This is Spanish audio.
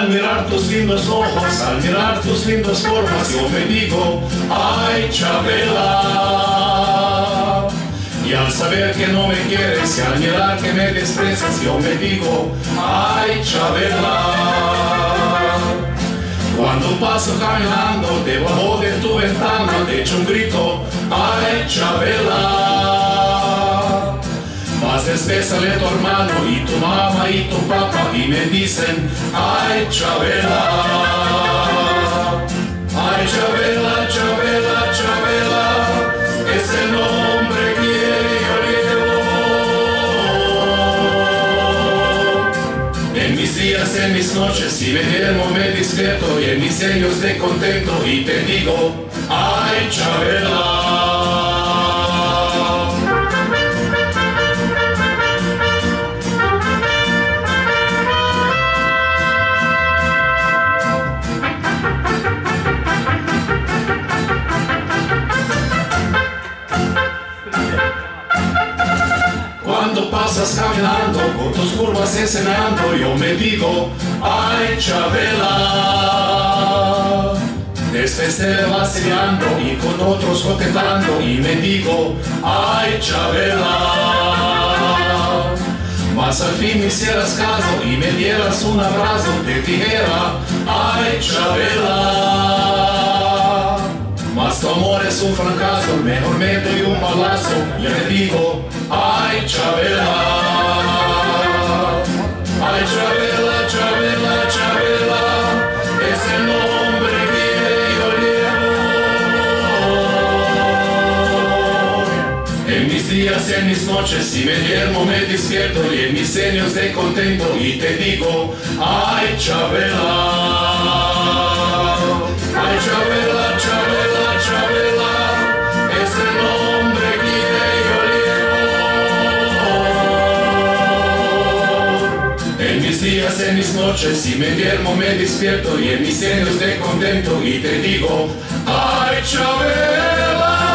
Al mirar tus lindos ojos, al mirar tus lindas formas, yo me digo, ay Chabela. Y al saber que no me quieres y al mirar que me desprecias, yo me digo, ay Chabela. Cuando paso caminando debajo de tu ventana, te echo un grito, ay Chabela. Más después sale tu hermano y tu mamá y tu papá y me dicen, ay Chabela. Ay Chabela, Chabela, Chabela, es el nombre que yo llevo. En mis días, en mis noches, si me duermo me despierto y en mis sueños de contento y te digo, ay Chabela. Cuando pasas caminando, con tus curvas enseñando, yo me digo, ay Chabela. Después te vas vacilando y con otros coquetando y me digo, ay Chabela. Mas al fin me hicieras caso y me dieras un abrazo, te dijera, ay Chabela. Mas tu amor es un fracaso, mejor me doy un balazo, yo le digo, ay Chabela. Ay Chabela, Chabela, Chabela, es el nombre que yo llevo. En mis días, en mis noches, si me duermo me despierto y en mis sueños de contento y te digo, ay Chabela. Ay Chabela, Chabela, Chabela, es el nombre que yo llevo. En mis días, en mis noches, si me duermo me despierto y en mis sueños de contento y te digo, ay Chabela.